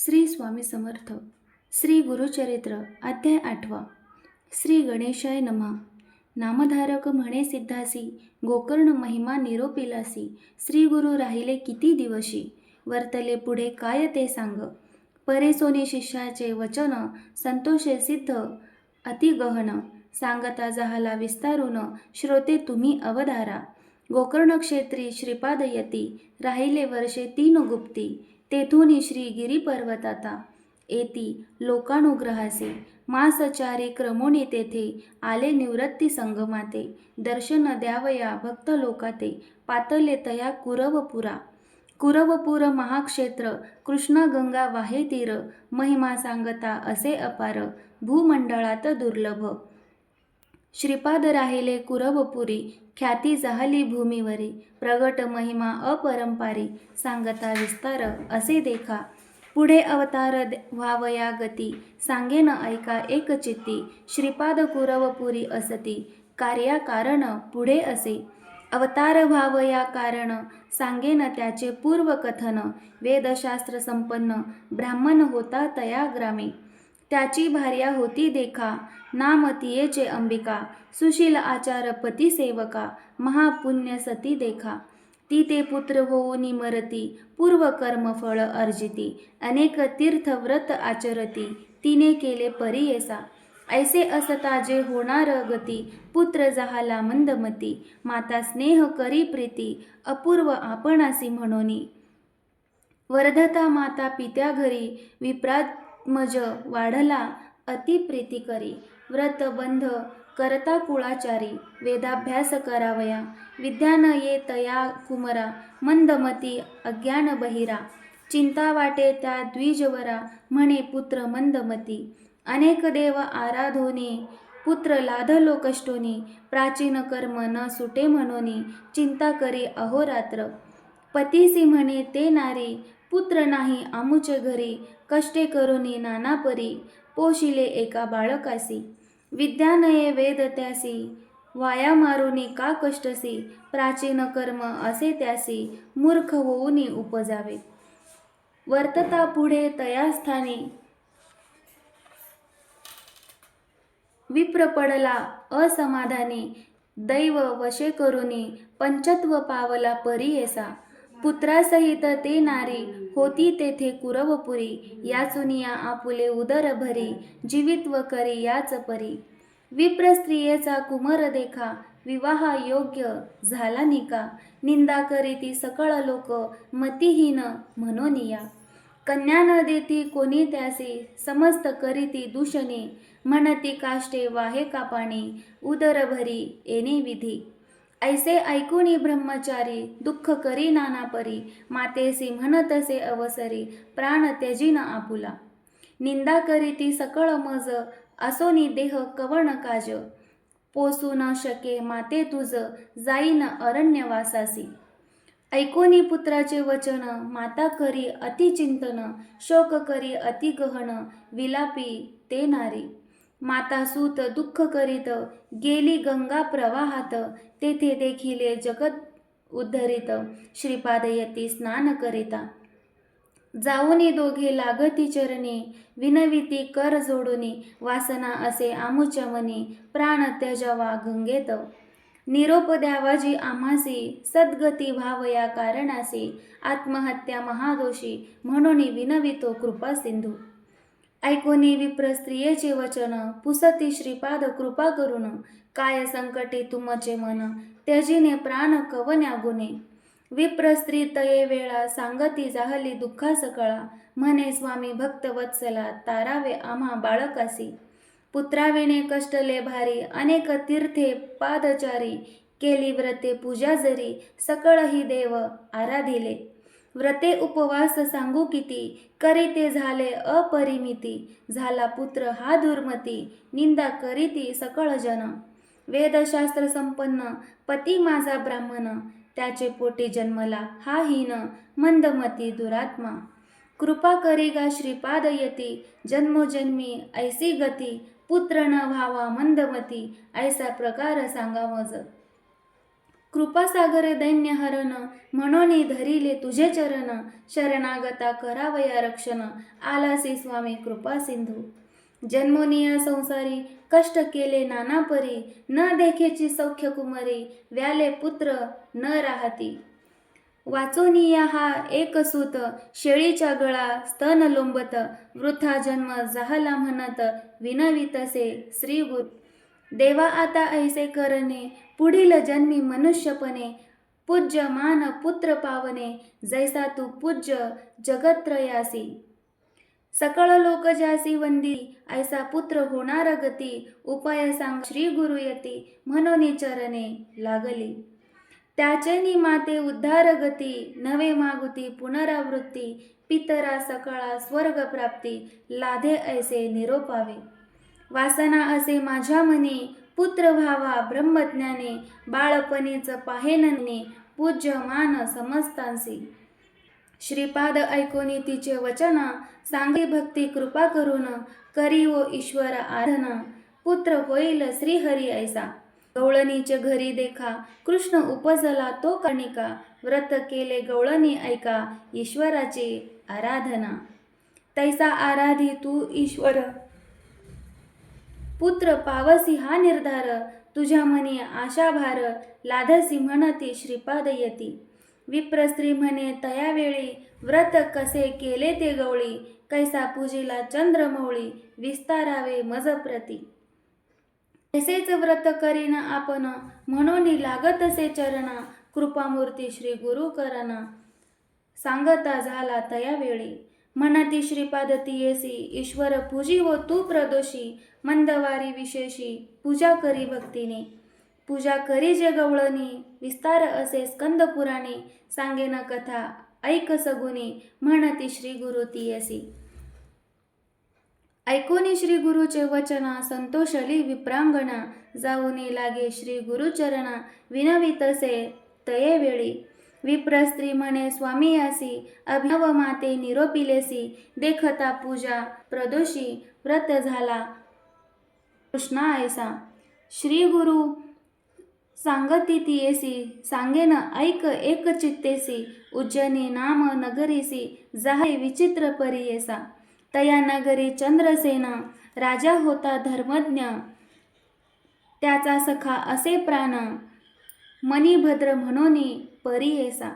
श्री स्वामी समर्थ. श्री गुरुचरित्र अध्याय 8. श्री गणेशाय नमः. नामधारक म्हणे सिद्धासी, गोकर्ण महिमा निरोपिलासी. श्री गुरु राहिले किती दिवशी, वर्तले पुढे काय ते सांग. परेसोनी शिष्याचे वचन, संतोषे सिद्ध अति गहन. सांगता जहाला विस्तारून, श्रोते तुम्ही अवधारा. गोकर्ण क्षेत्री श्रीपाद यती, राहिले वर्षे 3 गुप्ती. तेथून श्री गिरी पर्वताता, येती लोकानुग्रहासे. मासचारी क्रमोनी तेथे, आले निवृत्ती संगमाते. दर्शन द्यावया भक्त लोकाते, पातले तया कुरवपुरा. कुरवपूर महाक्षेत्र, कृष्णा गंगा वाहे तीर. महिमा सांगता असे अपार, भूमंडळात दुर्लभ. श्रीपाद राहिले कुरवपुरी, ख्याती जाहली भूमीवरी. प्रगट महिमा अपरंपारी, सांगता विस्तार असे देखा. पुढे अवतार व्हावया गती, सांगेन ऐका एक चित्ती. श्रीपाद कुरवपुरी असती, कार्या कारण पुढे असे. अवतार व्हावया कारण, सांगेन त्याचे पूर्व कथन. वेदशास्त्र संपन्न, ब्राह्मण होता तया ग्रामी. त्याची भार्या होती देखा, नाम तियेचे अंबिका. सुशील आचार पती सेवका, महापुण्य सती देखा. ती ते पुत्र होऊनी मरती, पूर्व कर्म फळ अर्जिती. अनेक तीर्थव्रत आचरती, तिने केले परियेसा. ऐसे असता जे होणार गती, पुत्र जहाला मंदमती. माता स्नेह करी प्रीती, अपूर्व आपणासी म्हणोनी. वर्धता माता पित्या घरी, विप्रात्मज वाढला अति प्रीती करी. व्रत बंध करता कुळाचारी, वेदाभ्यास करावया. विद्या न ये तया कुमरा, मंदमती अज्ञान बहिरा. चिंता वाटे त्या द्विजवरा, म्हणे पुत्र मंदमती. अनेक देव आराधोनी, पुत्र लाधलो कष्टोनी. प्राचीन कर्म न सुटे म्हणोनी, चिंता करी अहोरात्र. पतीसी म्हणे ते नारी, पुत्र नाही आमुचे घरी. कष्टे करुनी नाना परी, पोशिले एका बाळकासी. विद्या नये वेद त्यासी, वाया मारुनी का कष्टसी. प्राचीन कर्म असे त्यासी, मूर्ख होऊनी उपजावे. वर्तता पुढे तया स्थानी, विप्र पडला असमाधानी. दैव वशे करुनी, पंचत्व पावला परियेसा. पुत्रासहित ते नारी, होती तेथे कुरवपुरी. याचुनिया आपुले उदर भरी, जीवित्व करी याच परी. विप्र स्त्रियेचा कुमर देखा, विवाह योग्य झाला निका. निंदा करीती सकळ लोक, मतिहीन म्हणोनिया. कन्या न देती कोणी त्यासी, समस्त करीती दूषणे. म्हणती काष्टे वाहे कापाणी, उदर भरी येणे विधी. ऐसे ऐकुनी ब्रह्मचारी, दुःख करी नाना परी. मातेसी म्हणतसे अवसरी, प्राण त्यजीन आपुला. निंदा करीती सकळ मज, असोनी देह कवण काज. पोसू न शके माते तुझ, जाईन अरण्यवासासी. ऐकोनी पुत्राचे वचन, माता करी अति चिंतन. शोक करी अति गहन, विलापी ते नारी. माता सूत दुःख करीत, गेली गंगा प्रवाहात. तेथे देखिले जगत उद्धरित, श्रीपाद यती स्नान करिता. जाऊनी दोघे लागती चरणी, विनविती कर जोडुनी. वासना असे आमुच्या मनी, प्राण त्यजावा गंगेत. निरोप द्यावाजी आम्हासी, सद्गती व्हावया कारणासी. आत्महत्या महादोषी, म्हणून विनवितो कृपा सिंधू. ऐकोनी विप्र स्त्रियेचे वचन, पुसती श्रीपाद कृपा करून. काय संकटे तुमचे मन, त्यजिने प्राण कवन्या गुणे. विप्र स्त्री तये वेळा, सांगती जाहली दुःखा सकळा. म्हणे स्वामी भक्त वत्सला, तारावे आम्हा बाळकासी. पुत्राविणे कष्टले भारी, अनेक तीर्थे पादचारी. केली व्रते पूजा जरी, सकळही देव आराधिले. व्रते उपवास सांगू किती, करीते झाले अपरिमिती. झाला पुत्र हा दुर्मती, निंदा करीती सकळ जन. वेदशास्त्र संपन्न, पती माझा ब्राह्मण. त्याचे पोटी जन्मला हा हीन, मंदमती दुरात्मा. कृपा करी गा श्रीपाद यती, जन्मोजन्मी ऐसी गती. पुत्र न व्हावा मंदमती, ऐसा प्रकार सांगा मज. कृपासागर दैन्य हरण, म्हणून धरिले तुझे चरण, शरणागता करावया रक्षण, आलासी स्वामी कृपा सिंधू. जन्मोनिया संसारी, कष्ट केले नाना परी, न देखेची सौख्य कुमरी, व्याले पुत्र न राहती. वाचोनिया हा एक सूत, शेळीच्या गळा स्तन लोंबत, वृथा जन्म जाहला म्हणत, विनवितसे श्री गुरु. देवा आता ऐसे करणे, पुढील जन्मी मनुष्यपणे, पूज्य मान पुत्र पावने, जैसा तू पूज्य जगत्रयासी. सकळ लोक ज्यासी वंदी, ऐसा पुत्र होणार गती, उपाय सांग श्री गुरु यती, म्हणून चरणे लागली. त्याचेनी माते उद्धार गती, नवे मागुती पुनरावृत्ती, पितरा सकळा स्वर्ग प्राप्ती, लाधे ऐसे निरोपावे. वासना असे माझ्या मनी, पुत्र व्हावा ब्रह्मज्ञानी, बाळपणीच पाहेननी, पूज्य मान समस्तांसी. श्रीपाद ऐकोनी तिचे वचन, सांगी भक्ती कृपा करून, करी ओ ईश्वर आराधना, पुत्र होईल श्रीहरी ऐसा. गवळणीचे घरी देखा, कृष्ण उपजला तो कणिका, व्रत केले गवळणी ऐका, ईश्वराची आराधना. तैसा आराधी तू ईश्वर, पुत्र पावसी हा निर्धार, तुझ्या मनी आशा भार, लाधसी म्हणती श्रीपाद यती. विप्रस्त्री म्हणे तयावेळी, व्रत कसे केले ते गवळी, कैसा पूजिला चंद्रमौळी, विस्तारावे मज प्रती. तसेच व्रत करीन आपण, म्हणून लागतसे चरणा, कृपामूर्ती श्री गुरु करना, सांगता झाला तयावेळी. म्हणती श्रीपाद तियेसी, ईश्वर पूजी व तू प्रदोषी, मंदवारी विशेषी पूजा करी भक्तीने. पूजा करी जे गवळणी, विस्तार असे स्कंद पुराणी, सांगेन कथा ऐक सगुनी, म्हणती श्री गुरु तियेसी. ऐकोनी श्री गुरुचे वचना, संतोषली विप्रांगणा, जाऊनी लागे श्री गुरुचरणा, विनवितसे तयेवेळी. विप्रस्त्री म्हणे स्वामी यासी, अभिनव माते निरोपिलेसी, देखता पूजा प्रदोषी, व्रत झाला कृष्णा ऐसा. श्री गुरु सांगती तियेसी, सांगेन ऐक एक चित्तेसी, उज्जैनी नाम नगरीसी, जाहे विचित्र परियेसा. तया नगरी चंद्रसेन, राजा होता धर्मज्ञ, त्याचा सखा असे प्राण, मणिभद्र म्हणून परियेसा.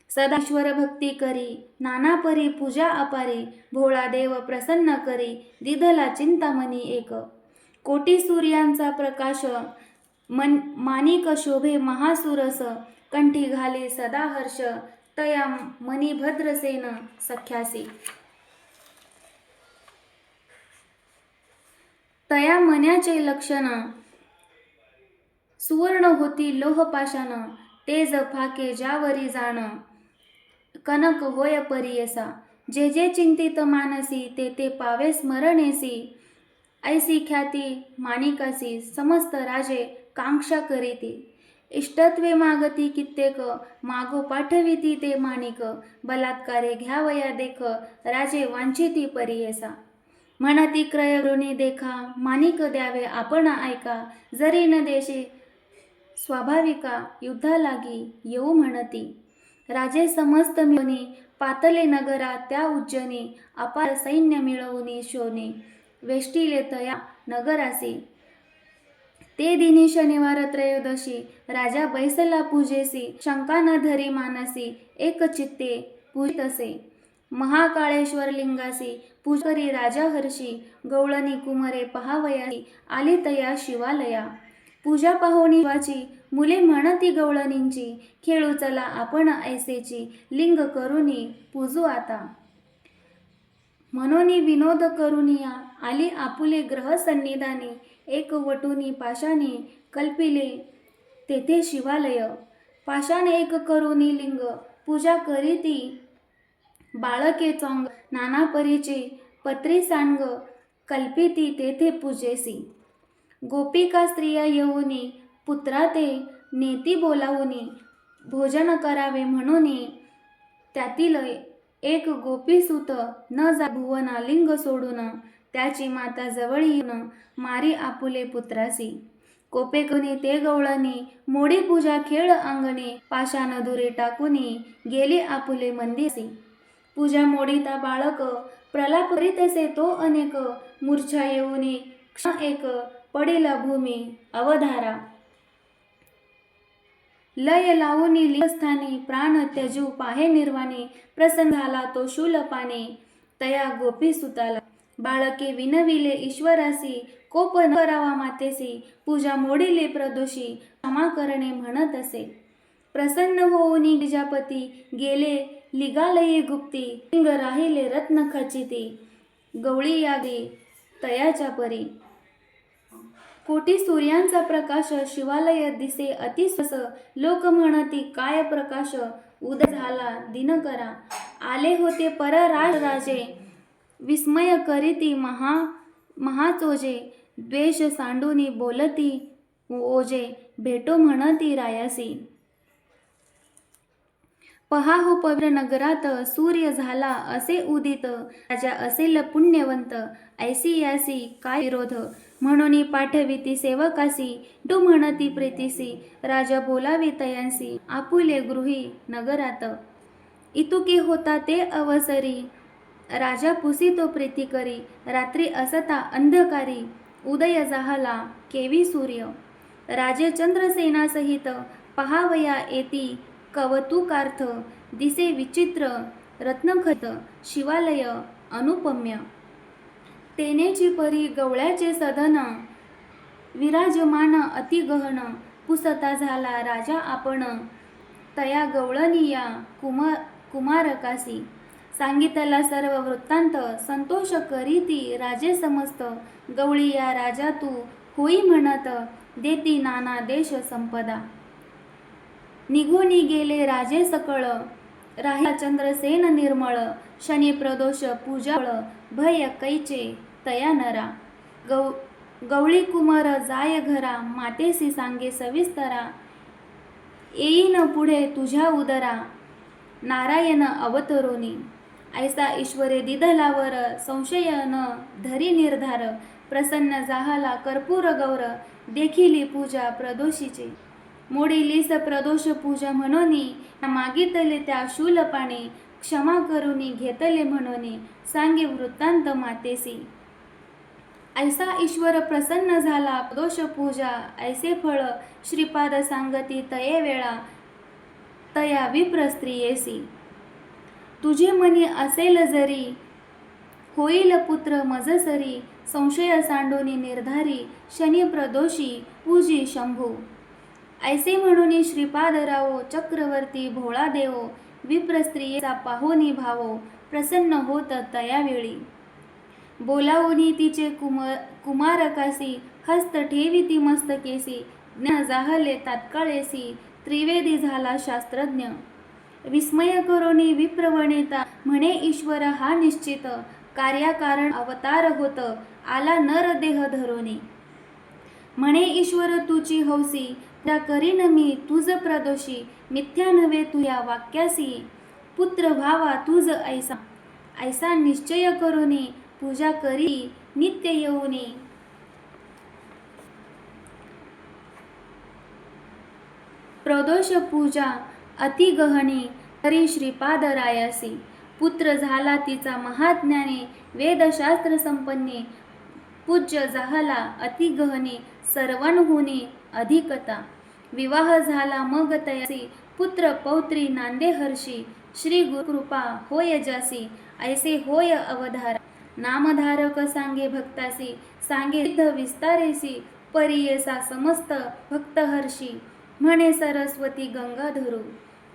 सदाश्वर भक्ती करी, नाना परी पूजा अपारी, भोळा देव प्रसन्न करी, दिधला चिंतामणी एक. कोटी सूर्यांचा प्रकाश, माणिक शोभे महासुरस, कंठी घाली सदा हर्ष, तया मणिभद्रसेन सख्यासी. तया मण्याचे लक्षण, सुवर्ण होती लोह पाषाण, तेज फाके ज्यावरी जाण, कनक होय परियेसा. जे जे चिंतित मानसी, ते ते पावे स्मरणेसी, ऐसी ख्याती माणिकासी, समस्त राजे कांक्षा करीती. इष्टत्वे मागती कित्येक, मागो पाठविती ते माणिक, बलात्कारे घ्यावया देख, राजे वांछिती परियेसा. म्हणती क्रय ऋणी देखा, माणिक द्यावे आपण ऐका, जरी न देशी स्वाभाविका, युद्धा लागी येऊ म्हणती. राजे समस्त मिळवणी, पातले नगरा त्या उज्जैनी, अपार सैन्य मिळवून शोनी, वेष्टिले तया नगरासी. ते दिनी शनिवार त्रयोदशी, राजा बैसला पूजेसी, शंका न धरी मानसी, एक चित्ते पूजितसे. महाकाळेश्वर लिंगासी, पूजा करी राजा हर्षी, गवळणी कुमरे पहावयासी, आली तया शिवालया. पूजा पाहोनी शिवाची, मुले म्हणती गवळणींची, खेळू चला आपण ऐसेची, लिंग करुनी पूजू आता. म्हणून विनोद करुनिया, आली आपुले ग्रह सन्निधानी, एक वटुनी पाशाने कल्पिले तेथे शिवालय. पाषाण एक करुनी लिंग, पूजा करीती बाळके चोंग, नाना परीचे पत्री सांग, कल्पिती तेथे पूजेसी. गोपिका स्त्रिया येऊनी, पुत्रा ते नेती बोलावूनी, भोजन करावे म्हणून, त्यातील एक गोपीसुत न जा भुवना लिंग सोडून, त्याची माता जवळ येऊन, मारी आपुले पुत्रासी. कोपेकुनी ते गवळणी, मोडी पूजा खेळ अंगणी, पाषाण दुरे टाकुनी, गेले आपुले मंदिसी. पूजा मोडिता बाळक, प्रलाप करीतसे तो अनेक, मूर्छा येऊनी क्षण एक, पडिला भूमी अवधारा. लय लावूनी लिंगस्थानी, प्राण त्यजू पाहे निर्वाणी, प्रसन्न झाला तो शूलपाणी, तया गोपी सुताला. बाळके विनविले ईश्वरासी, कोप न करावा मातेसी, पूजा मोडिले प्रदोषी, क्षमा करणे म्हणत असे. प्रसन्न होऊनी गिरिजापती, गेले लिगालये गुप्ती, लिंग राहिले रत्न खचिती, गवळी यागी तयाच्या परी. कोटी सूर्यांचा प्रकाश, शिवालय दिसे अतिस्वस, लोक म्हणती काय प्रकाश, उदय झाला दिनकरा. आले होते परराजे, विस्मय करीती महाचोजे, द्वेष सांडूनी बोलती ओजे, भेटो म्हणती रायासी. पहा हो पवित्र नगरात, सूर्य झाला असे उदित, राजा असेल पुण्यवंत, ऐसी यासी काय विरोध, म्हणून पाठविती सेवकासी, डू म्हणती प्रीतीसी, राजा बोलावी तयांसी, आपुले गृही नगरात. इतुके होता ते अवसरी, राजा पुसितो प्रीती करी, रात्री असता अंधकारी, उदय झाला केवी सूर्य. राजे चंद्रसेनासहित, पहावया येती कवतुकार्थ, दिसे विचित्र रत्नखचित, शिवालय अनुपम्य. तेनेची परी गवळ्याचे सदन, विराजमान अतिगहन, पुसता झाला राजा आपण, तया गवळणीया कुमारकासी. सांगितला सर्व वृत्तांत, संतोष करीती राजे समस्त, गवळी या राजा तू होई म्हणत, देती नाना देश संपदा. निघूनी गेले राजे सकळ, राहिला चंद्रसेन निर्मळ, शनी प्रदोष पूजाळ, भय कैचे तया नरा. गवळी कुमार जाय घरा, मातेसी सांगे सविस्तरा, येईन पुढे तुझ्या उदरा, नारायण अवतरोनी. ऐसा ईश्वरे दिधलावर, संशय न धरी निर्धार, प्रसन्न झाला कर्पूर गौर, देखिली पूजा प्रदोषीची. मोडिलीस प्रदोष पूजा म्हणोनी, मागितले त्या शूलपाणी, क्षमा करुनी घेतले म्हणोनी, सांगे वृत्तांत मातेसी. ऐसा ईश्वर प्रसन्न झाला प्रदोष पूजा, ऐसे फळ श्रीपाद सांगती तये वेळा, तया विप्र स्त्रियेसी. तुझे मनी असेल जरी, होईल पुत्र मजसरी, संशय सांडोनी निर्धारी, शनी प्रदोषी पूजी शंभू. ऐसे म्हणून श्रीपाद रावो, चक्रवर्ती भोळा देवो, विप्र स्त्रियेचा पाहोनी भावो, प्रसन्न होत तयावेळी. बोलावूनी तिचे कुमारकासी, हस्त ठेविती मस्तकेसी, ज्ञान जाहले तात्काळेसी, त्रिवेदी झाला शास्त्रज्ञ. विस्मय करोनी विप्रवणिता, म्हणे ईश्वर हा निश्चित, कार्याकारण अवतार होत, आला नर देह धरोनी. म्हणे ईश्वर तुची हौसी, त्या करीन मी तुझ प्रदोषी, मिथ्या नव्हे तुया वाक्यासी, पुत्र व्हावा तुझ ऐसा. ऐसा निश्चय करोनी, पूजा करी नित्य येऊनी. प्रदोष पूजा अति गहनी, तरी श्रीपाद रायासी. पुत्र झाला तिचा महाज्ञानी, वेदशास्त्र संपन्नी, पूज्य झाला अति गहनी, सर्वांहुनी अधिकता. विवाह झाला मग तयासी, पुत्र पौत्री नांदे हर्षी, श्री गुरुकृपा होय जासी, ऐसे होय अवधारा. नामधारक सांगे भक्तासी, सांगे सिद्ध विस्तारेसी, परियेसा समस्त भक्तहर्षी, म्हणे सरस्वती गंगाधरो.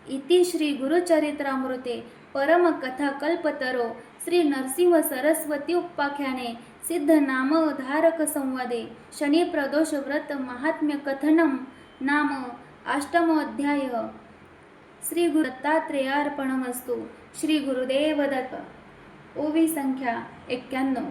इति श्री गुरुचरित्रामृते परम कथा कल्पतरो, श्री नरसिंह सरस्वती उपाख्याने सिद्ध नामधारक संवादे, शनी प्रदोष व्रत महात्म्य कथनम नाम अष्टमोऽध्याय. श्री गुरु दत्तात्रेयार्पणमस्तु. श्री गुरुदेव दत्त. ओवी संख्या 91.